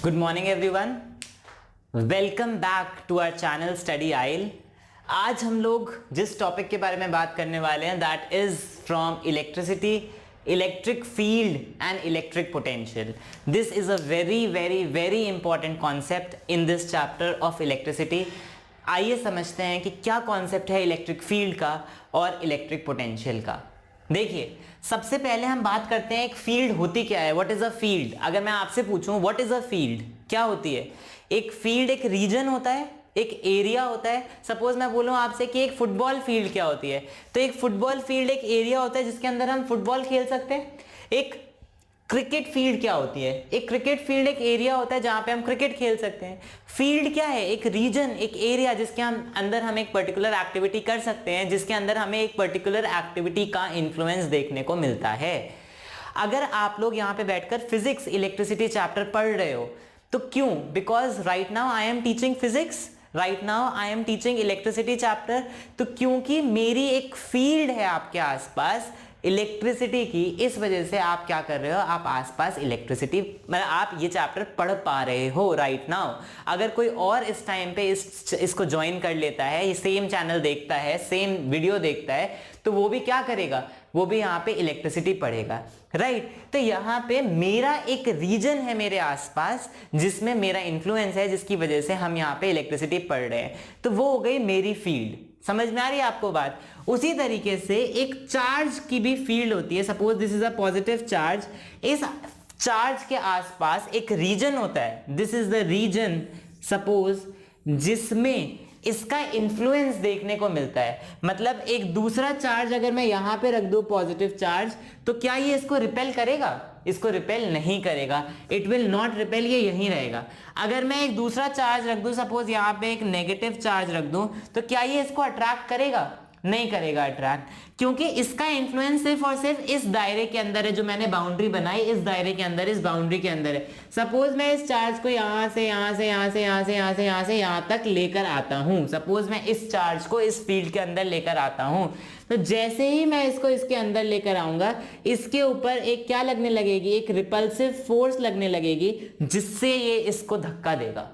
Good morning everyone, welcome back to our channel study aisle. आज हम लोग जिस टॉपिक के बारे में बात करने वाले हैं that is from electricity, electric field and electric potential. This is a very very very important concept in this chapter of electricity. आइए समझते हैं कि क्या कॉन्सेप्ट है इलेक्ट्रिक फील्ड का और इलेक्ट्रिक पोटेंशियल का। देखिए, सबसे पहले हम बात करते हैं एक फील्ड होती क्या है। What is a field? अगर मैं आपसे पूछूं व्हाट इज अ फील्ड, क्या होती है? एक फील्ड एक रीजन होता है, एक एरिया होता है। सपोज मैं बोलूं आपसे कि एक फुटबॉल फील्ड क्या होती है, तो एक फुटबॉल फील्ड एक एरिया होता है जिसके अंदर हम फुटबॉल खेल सकते हैं। एक क्रिकेट फील्ड क्या होती है? एक क्रिकेट फील्ड एक एरिया होता है जहां पे हम क्रिकेट खेल सकते हैं। फील्ड क्या है? एक रीजन, एक एरिया जिसके अंदर हम एक पर्टिकुलर एक्टिविटी कर सकते हैं, जिसके अंदर हमें एक पर्टिकुलर एक्टिविटी का इन्फ्लुएंस देखने को मिलता है। अगर आप लोग यहाँ पे बैठकर फिजिक्स इलेक्ट्रिसिटी चैप्टर पढ़ रहे हो तो क्यों? Because right now I am teaching physics, right now I am teaching electricity chapter. तो क्योंकि मेरी एक फील्ड है आपके आसपास इलेक्ट्रिसिटी की, इस वजह से आप क्या कर रहे हो, आप आसपास इलेक्ट्रिसिटी मतलब आप ये चैप्टर पढ़ पा रहे हो राइट नाउ। अगर कोई और इस टाइम पे इसको ज्वाइन कर लेता है, ये सेम चैनल देखता है, सेम वीडियो देखता है, तो वो भी क्या करेगा? वो भी यहाँ पे इलेक्ट्रिसिटी पढ़ेगा, राइट? तो यहाँ पे मेरा एक रीजन है मेरे आसपास जिसमें मेरा इन्फ्लुएंस है, जिसकी वजह से हम यहाँ पे इलेक्ट्रिसिटी पढ़ रहे हैं, तो वो हो गई मेरी फील्ड। समझ में आ रही है आपको बात? उसी तरीके से एक चार्ज की भी फील्ड होती है। Suppose this is a positive charge, इस चार्ज के आसपास एक रीजन होता है, this is the region suppose, जिसमें इसका इन्फ्लुएंस देखने को मिलता है। मतलब एक दूसरा चार्ज अगर मैं यहां पे रख दूं पॉजिटिव चार्ज, तो क्या ये इसको रिपेल करेगा? इसको रिपेल नहीं करेगा, इट विल नॉट रिपेल, ये यहीं रहेगा। अगर मैं एक दूसरा चार्ज रख दूं, सपोज यहां पे एक नेगेटिव चार्ज रख दूं, तो क्या ये इसको अट्रैक्ट करेगा? नहीं करेगा अट्रैक्ट, क्योंकि इसका इन्फ्लुएंस सिर्फ और सिर्फ इस दायरे के अंदर है, जो मैंने बाउंड्री बनाई इस दायरे के अंदर, इस बाउंड्री के अंदर है। सपोज मैं इस चार्ज को यहां से यहां से यहां से यहां से यहां से यहां से यहां तक लेकर आता हूं, सपोज मैं इस चार्ज को इस फील्ड के अंदर लेकर आता हूं, तो जैसे ही मैं इसको इसके अंदर लेकर आऊंगा, इसके ऊपर एक क्या लगने लगेगी? एक रिपल्सिव फोर्स लगने लगेगी, जिससे ये इसको धक्का देगा।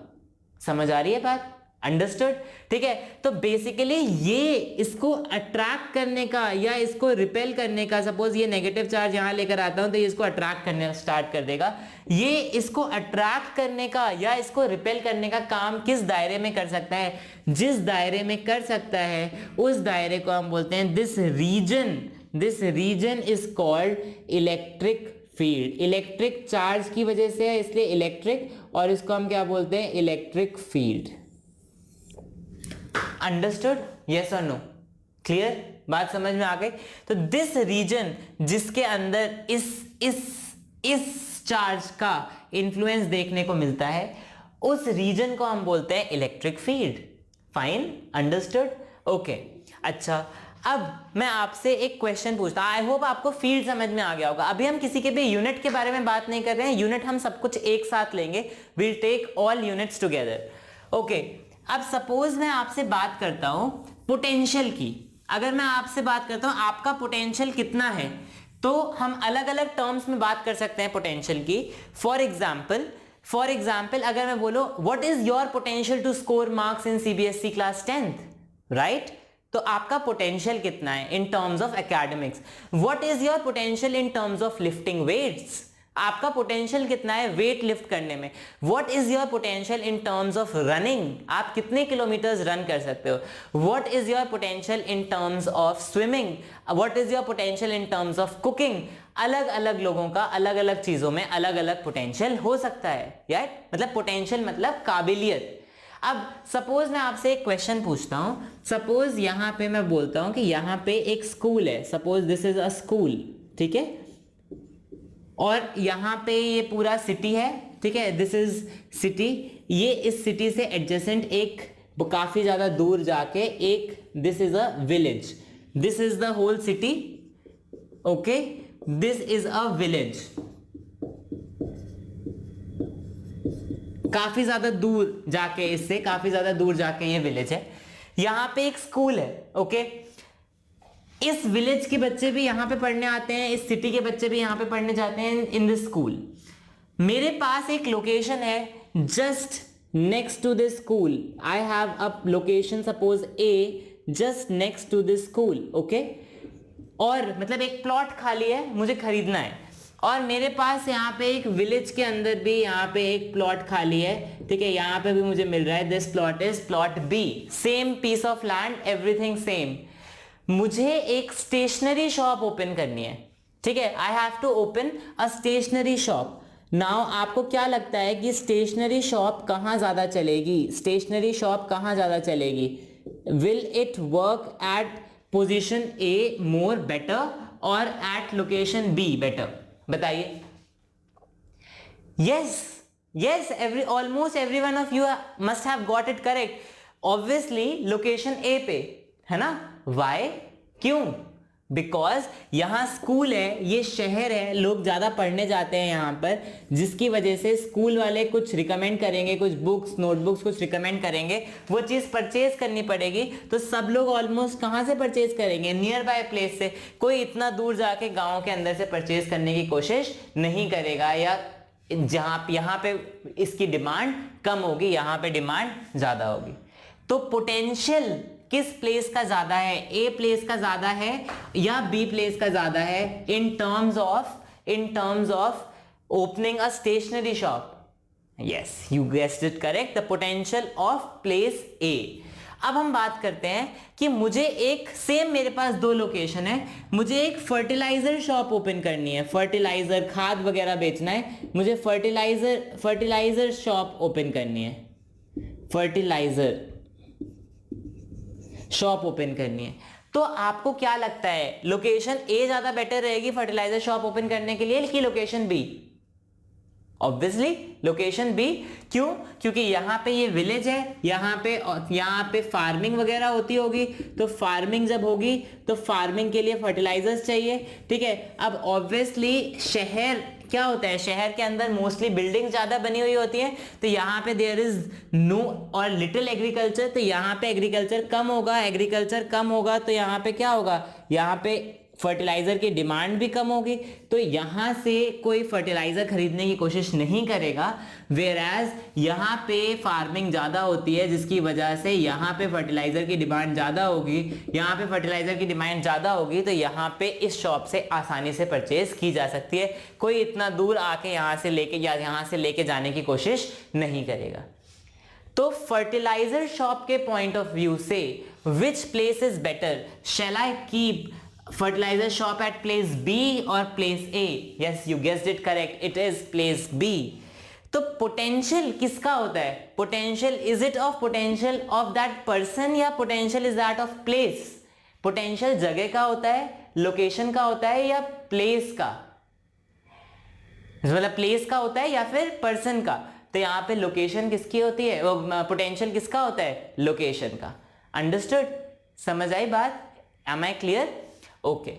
समझ आ रही है बात? अंडरस्टूड? ठीक है, तो बेसिकली ये इसको अट्रैक्ट करने का या इसको रिपेल करने का, सपोज ये नेगेटिव चार्ज यहां लेकर आता हूं तो ये इसको अट्रैक्ट करने स्टार्ट कर देगा। ये इसको अट्रैक्ट करने का या इसको रिपेल करने का काम किस दायरे में कर सकता है? जिस दायरे में कर सकता है उस दायरे को हम बोलते हैं this region is called electric field. Electric charge की वजह से है इसलिए इलेक्ट्रिक, और इसको हम क्या बोलते हैं? Electric field. अंडरस्टूड? यस और नो? क्लियर? बात समझ में आ गई? तो दिस रीजन जिसके अंदर इस चार्ज का इंफ्लुएंस देखने को मिलता है, उस रीजन को हम बोलते हैं electric field. Fine? Understood? Okay, अच्छा, अब मैं आपसे एक क्वेश्चन पूछता हूं। आई होप आपको फील्ड समझ में आ गया होगा। अभी हम किसी के भी यूनिट के बारे में बात नहीं कर रहे हैं, यूनिट हम सब कुछ एक साथ लेंगे, will take all units together. Okay, अब सपोज मैं आपसे बात करता हूं पोटेंशियल की। अगर मैं आपसे बात करता हूं आपका पोटेंशियल कितना है, तो हम अलग अलग टर्म्स में बात कर सकते हैं पोटेंशियल की। फॉर एग्जाम्पल अगर मैं बोलूं what is your potential to score marks in CBSE class 10th, right? तो आपका पोटेंशियल कितना है in terms of academics. What is your potential in terms of lifting weights, आपका पोटेंशियल कितना है वेट लिफ्ट करने में। What is your potential in terms of running, आप कितने किलोमीटर्स रन कर सकते हो। What is your potential in terms of swimming, what is your potential in terms of cooking. अलग अलग लोगों का अलग अलग चीजों में अलग अलग पोटेंशियल हो सकता है यार, मतलब पोटेंशियल मतलब काबिलियत। अब सपोज मैं आपसे एक क्वेश्चन पूछता हूं, सपोज यहां पे मैं बोलता हूं कि यहां पे एक स्कूल है, suppose this is a school, ठीक है, और यहां पे ये पूरा सिटी है, ठीक है, दिस इज सिटी। ये इस सिटी से एडजेसेंट एक काफी ज्यादा दूर जाके एक this is a village, this is the whole city, okay, this is a village. काफी ज्यादा दूर जाके, इससे काफी ज्यादा दूर जाके ये विलेज है। यहां पे एक स्कूल है, ओके, इस विलेज के बच्चे भी यहां पे पढ़ने आते हैं, इस सिटी के बच्चे भी यहां पे पढ़ने जाते हैं इन दिस स्कूल। मेरे पास एक लोकेशन है just next to this school, I have a location suppose a just next to this school, okay, और मतलब एक प्लॉट खाली है, मुझे खरीदना है, और मेरे पास यहाँ पे एक विलेज के अंदर भी यहाँ पे एक प्लॉट खाली है, ठीक है, यहाँ पे भी मुझे मिल रहा है, this plot is plot B, same piece of land, everything same. मुझे एक स्टेशनरी शॉप ओपन करनी है, ठीक है, I have to open a stationery shop. Now आपको क्या लगता है कि स्टेशनरी शॉप कहाँ ज्यादा चलेगी? स्टेशनरी शॉप कहाँ ज्यादा चलेगी? Will it work at position A more better और एट लोकेशन बी बेटर? बताइए। Yes yes, almost every one of you must have got it correct. Obviously location A पे है ना। वाई? क्यों? बिकॉज यहाँ स्कूल है, ये शहर है, लोग ज़्यादा पढ़ने जाते हैं यहाँ पर, जिसकी वजह से स्कूल वाले कुछ रिकमेंड करेंगे, कुछ बुक्स नोटबुक्स कुछ रिकमेंड करेंगे, वो चीज़ परचेज करनी पड़ेगी, तो सब लोग ऑलमोस्ट कहाँ से परचेज करेंगे? नियर बाय प्लेस से। कोई इतना दूर जाके गाँव के अंदर से परचेज करने की कोशिश नहीं करेगा, या जहाँ यहाँ पे इसकी डिमांड कम होगी, यहाँ पे डिमांड ज़्यादा होगी। तो पोटेंशियल किस प्लेस का ज्यादा है? ए प्लेस का ज्यादा है या बी प्लेस का ज्यादा है in terms of opening a stationery shop? Yes, you guessed it correct, the potential of place A. अब हम बात करते हैं कि मुझे एक सेम, मेरे पास दो लोकेशन है, मुझे एक फर्टिलाइजर शॉप ओपन करनी है, फर्टिलाइजर खाद वगैरह बेचना है, मुझे फर्टिलाइजर शॉप ओपन करनी है, फर्टिलाइजर शॉप ओपन करनी है। तो आपको क्या लगता है, लोकेशन ए ज्यादा बेटर रहेगी फर्टिलाइजर शॉप ओपन करने के लिए कि location B? Obviously location B. क्यों? क्योंकि यहाँ पे ये विलेज है, यहाँ पे फार्मिंग वगैरह होती होगी, तो फार्मिंग जब होगी तो फार्मिंग के लिए फर्टिलाइजर्स चाहिए, ठीक है। अब ऑब्वियसली शहर क्या होता है, शहर के अंदर मोस्टली बिल्डिंग ज्यादा बनी हुई होती है, तो यहाँ पे देयर इज नो और लिटिल एग्रीकल्चर, तो यहाँ पे एग्रीकल्चर कम होगा, तो यहाँ पे क्या होगा, यहाँ पे फर्टिलाइजर की डिमांड भी कम होगी, तो यहाँ से कोई फर्टिलाइजर खरीदने की कोशिश नहीं करेगा। वेयरएज यहाँ पे फार्मिंग ज़्यादा होती है, जिसकी वजह से यहाँ पे फर्टिलाइजर की डिमांड ज़्यादा होगी, तो यहाँ पे इस शॉप से आसानी से परचेज की जा सकती है, कोई इतना दूर आके यहाँ से लेके जाने की कोशिश नहीं करेगा। तो फर्टिलाइजर शॉप के पॉइंट ऑफ व्यू से which place is better? Shall I keep fertilizer shop at place B or place A? Yes, you guessed it correct, it is place B. तो पोटेंशियल किसका होता है? Potential, is it of potential of that person या potential is that of place? Potential जगह का होता है, location का होता है, या प्लेस का, मतलब प्लेस का होता है या फिर पर्सन का? तो यहाँ पे लोकेशन किसकी होती है, पोटेंशियल किसका होता है? लोकेशन का। अंडरस्टूड? समझ आई बात? Am I clear? ओके।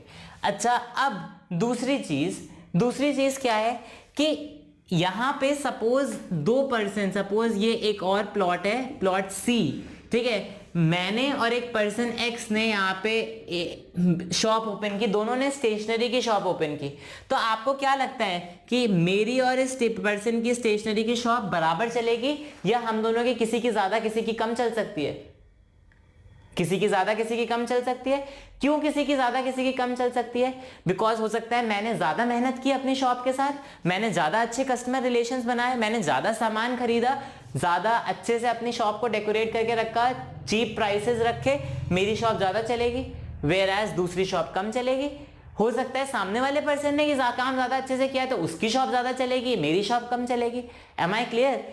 अच्छा, अब दूसरी चीज क्या है कि यहां पे सपोज सपोज ये एक और प्लॉट है, प्लॉट सी, ठीक है, मैंने और एक पर्सन एक्स ने यहाँ पे शॉप ओपन की, दोनों ने स्टेशनरी की शॉप ओपन की। तो आपको क्या लगता है कि मेरी और इस पर्सन की स्टेशनरी की शॉप बराबर चलेगी, या हम दोनों की किसी की ज्यादा किसी की कम चल सकती है? किसी की ज्यादा किसी की कम चल सकती है। क्यों किसी की ज्यादा किसी की कम चल सकती है? बिकॉज हो सकता है मैंने ज्यादा मेहनत की अपनी शॉप के साथ, मैंने ज्यादा अच्छे कस्टमर रिलेशंस बनाए, मैंने ज्यादा सामान खरीदा, ज्यादा अच्छे से अपनी शॉप को डेकोरेट करके रखा, चीप प्राइसेस रखे, मेरी शॉप ज्यादा चलेगी, वेयर एज दूसरी शॉप कम चलेगी। हो सकता है सामने वाले पर्सन ने काम ज्यादा अच्छे से किया है, तो उसकी शॉप ज्यादा चलेगी, मेरी शॉप कम चलेगी। Am I clear?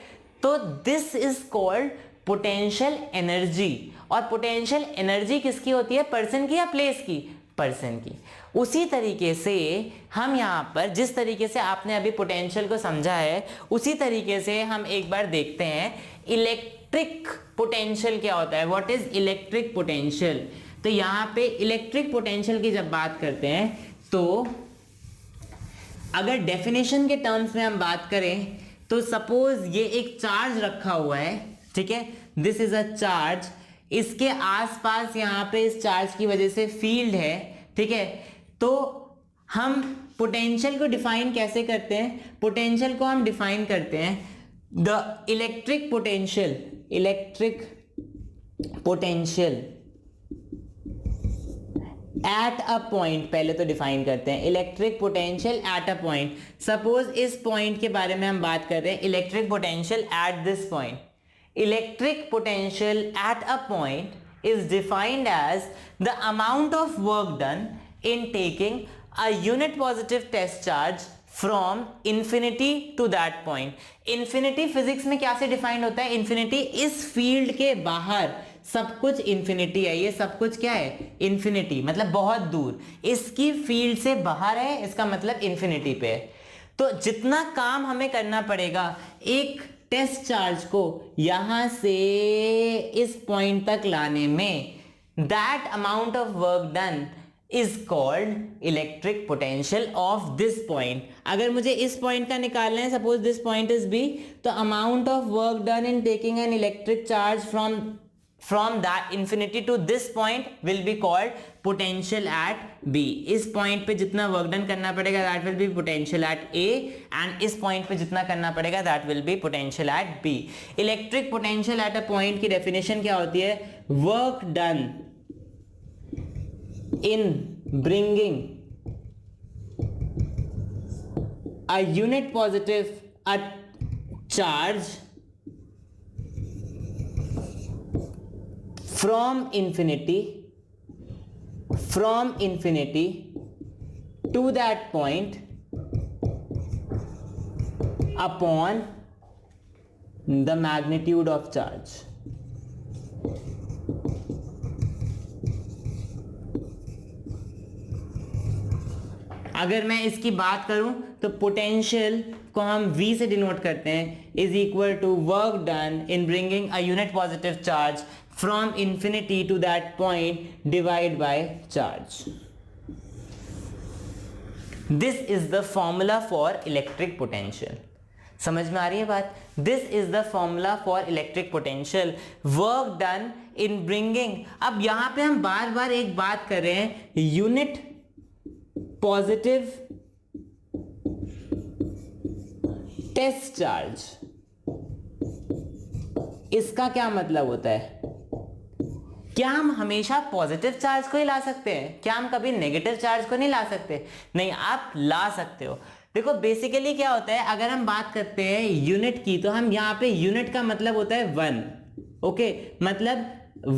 तो this is called potential energy. और पोटेंशियल एनर्जी किसकी होती है? पर्सन की या प्लेस की? पर्सन की। उसी तरीके से हम यहाँ पर, जिस तरीके से आपने अभी पोटेंशियल को समझा है, उसी तरीके से हम एक बार देखते हैं इलेक्ट्रिक पोटेंशियल क्या होता है। What is electric potential? तो यहाँ पे इलेक्ट्रिक पोटेंशियल की जब बात करते हैं, तो अगर डेफिनेशन के टर्म्स में हम बात करें, तो सपोज ये एक चार्ज रखा हुआ है, ठीक है, दिस इज अ चार्ज, इसके आसपास यहाँ पे इस चार्ज की वजह से फील्ड है, ठीक है, तो हम पोटेंशियल को डिफाइन कैसे करते हैं? पोटेंशियल को हम डिफाइन करते हैं the electric potential at a point. पहले तो डिफाइन करते हैं electric potential at a point. Suppose इस पॉइंट के बारे में हम बात कर रहे हैं, electric potential at this point. Electric potential at a point is defined as the amount of work done in taking a unit positive test charge from infinity to that point। infinity physics में क्या से defined होता है? infinity इस field के बाहर सब कुछ infinity है। ये सब कुछ क्या है? infinity मतलब बहुत दूर, इसकी फील्ड से बाहर है, इसका मतलब infinity पे है। तो जितना काम हमें करना पड़ेगा एक टेस्ट चार्ज को यहां से इस पॉइंट तक लाने में, that amount of work done is called electric potential of this point। अगर मुझे इस पॉइंट का निकालना है, suppose this point is B, तो amount of work done in taking an electric charge from that infinity to this point will be called potential at B। इस point पे जितना वर्क डन करना पड़ेगा that will be potential at A, and इस point पे जितना करना पड़ेगा that will be potential at B। Electric potential at a point की डेफिनेशन क्या होती है? Work done in bringing a unit positive charge from infinity to that point upon the magnitude of charge। अगर मैं इसकी बात करूं तो पोटेंशियल को हम V से डिनोट करते हैं, is equal to work done in bringing a unit positive charge from infinity to that point divide by charge. This is the formula for electric potential. समझ में आ रही है बात? This is the formula for electric potential, work done in bringing. अब यहां पे हम बार बार एक बात कर रहे हैं, यूनिट पॉजिटिव टेस्ट चार्ज। इसका क्या मतलब होता है? क्या हम हमेशा पॉजिटिव चार्ज को ही ला सकते हैं? क्या हम कभी नेगेटिव चार्ज को नहीं ला सकते? नहीं, आप ला सकते हो। देखो बेसिकली क्या होता है, अगर हम बात करते हैं यूनिट की, तो हम यहां पे यूनिट का मतलब होता है 1, ओके, मतलब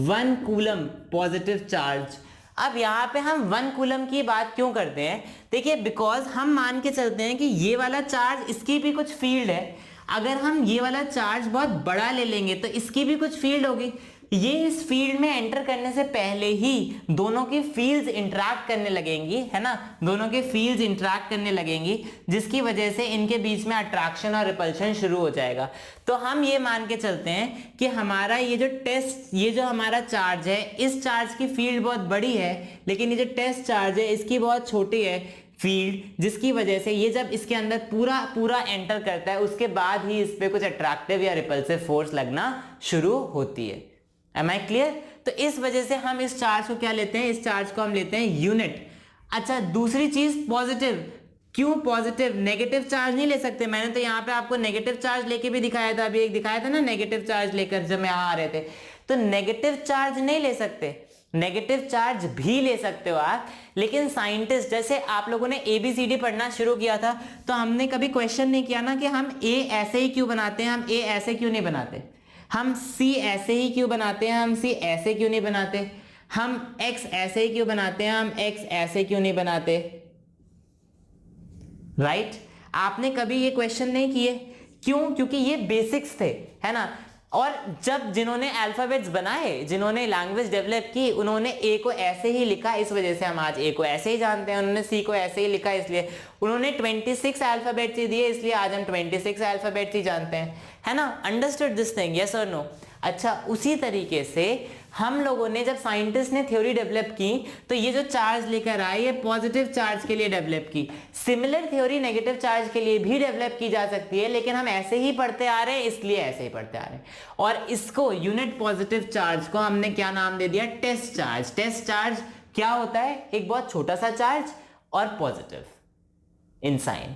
1 कूलम पॉजिटिव चार्ज। अब यहाँ पे हम 1 कूलम की बात क्यों करते हैं? देखिए, बिकॉज हम मान के चलते हैं कि ये वाला चार्ज, इसकी भी कुछ फील्ड है। अगर हम ये वाला चार्ज बहुत बड़ा ले लेंगे तो इसकी भी कुछ फील्ड होगी। ये इस फील्ड में एंटर करने से पहले ही दोनों की फील्ड्स इंटरैक्ट करने लगेंगी, है ना, दोनों के फील्ड्स इंटरैक्ट करने लगेंगी, जिसकी वजह से इनके बीच में अट्रैक्शन और रिपल्शन शुरू हो जाएगा। तो हम ये मान के चलते हैं कि हमारा ये जो हमारा चार्ज है, इस चार्ज की फील्ड बहुत बड़ी है, लेकिन ये जो टेस्ट चार्ज है इसकी बहुत छोटी है फील्ड, जिसकी वजह से ये जब इसके अंदर पूरा एंटर करता है, उसके बाद ही इस पे कुछ अट्रैक्टिव या रिपल्सिव फोर्स लगना शुरू होती है। Am I clear? तो इस वजह से हम इस चार्ज को क्या लेते हैं? इस चार्ज को हम लेते हैं यूनिट। अच्छा, दूसरी चीज पॉजिटिव। क्यों पॉजिटिव? नेगेटिव चार्ज नहीं ले सकते। मैंने तो यहाँ पे आपको नेगेटिव चार्ज लेके भी दिखाया था, अभी एक दिखाया था ना नेगेटिव चार्ज लेकर जब यहाँ आ रहे थे। तो नेगेटिव चार्ज नहीं ले सकते, नेगेटिव चार्ज भी ले सकते हो आप। लेकिन साइंटिस्ट, जैसे आप लोगों ने ABCD पढ़ना शुरू किया था, तो हमने कभी क्वेश्चन नहीं किया ना कि हम A ऐसे ही क्यों बनाते हैं, हम A ऐसे क्यों नहीं बनाते, हम C ऐसे ही क्यों बनाते हैं, हम C ऐसे क्यों नहीं बनाते, हम X ऐसे ही क्यों बनाते हैं, हम X ऐसे क्यों नहीं बनाते, राइट? आपने कभी ये क्वेश्चन नहीं किए। क्यों? क्योंकि ये बेसिक्स थे, है ना। और जब जिन्होंने अल्फाबेट्स बनाए, जिन्होंने लैंग्वेज डेवलप की, उन्होंने A को ऐसे ही लिखा, इस वजह से हम आज A को ऐसे ही जानते हैं। उन्होंने C को ऐसे ही लिखा, इसलिए उन्होंने 26 अल्फाबेट्स ही दिए, इसलिए आज हम 26 अल्फाबेट्स ही जानते हैं, है ना। अंडरस्टूड दिस थिंग, यस और नो? अच्छा, उसी तरीके से हम लोगों ने, जब साइंटिस्ट ने थ्योरी डेवलप की, तो ये जो चार्ज लेकर आए, ये पॉजिटिव चार्ज के लिए डेवलप की। सिमिलर थ्योरी नेगेटिव चार्ज के लिए भी डेवलप की जा सकती है, लेकिन हम ऐसे ही पढ़ते आ रहे हैं, इसलिए ऐसे ही पढ़ते आ रहे हैं। और इसको यूनिट पॉजिटिव चार्ज को हमने क्या नाम दे दिया? Test charge. टेस्ट चार्ज क्या होता है? एक बहुत छोटा सा चार्ज और पॉजिटिव, इन साइन।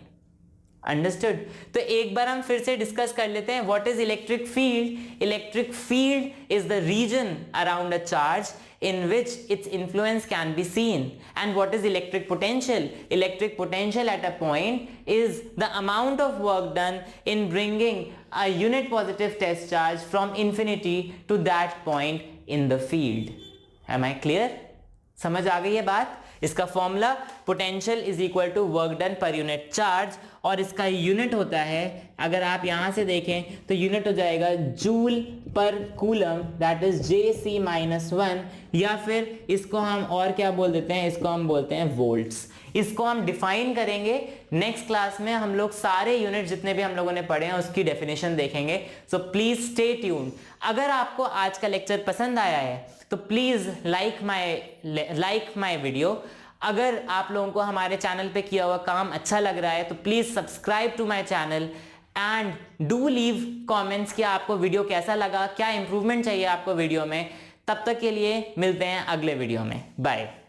अंडरस्टूड? तो एक बार हम फिर से डिस्कस कर लेते हैं what is electric field. Electric field is the region around a charge in which its influence can be seen. And what is electric potential? Electric potential at a point is the amount of work done in bringing a unit positive test charge from infinity to that point in the field. Am I clear? समझ आ गई है बात? इसका formula potential is equal to work done per unit charge, और इसका unit होता है, अगर आप यहां से देखें तो यूनिट हो जाएगा जूल पर कूलम, दैट इज JC-1, या फिर इसको हम और क्या बोल देते हैं, इसको हम बोलते हैं वोल्ट्स। इसको हम डिफाइन करेंगे नेक्स्ट क्लास में, हम लोग सारे यूनिट जितने भी हम लोगों ने पढ़े हैं उसकी डेफिनेशन देखेंगे। So please stay tuned. अगर आपको आज का लेक्चर पसंद आया है तो प्लीज लाइक माय वीडियो। अगर आप लोगों को हमारे चैनल पे किया हुआ काम अच्छा लग रहा है तो please subscribe to my channel and do leave comments कि आपको वीडियो कैसा लगा, क्या इंप्रूवमेंट चाहिए आपको वीडियो में। तब तक के लिए मिलते हैं अगले वीडियो में। बाय।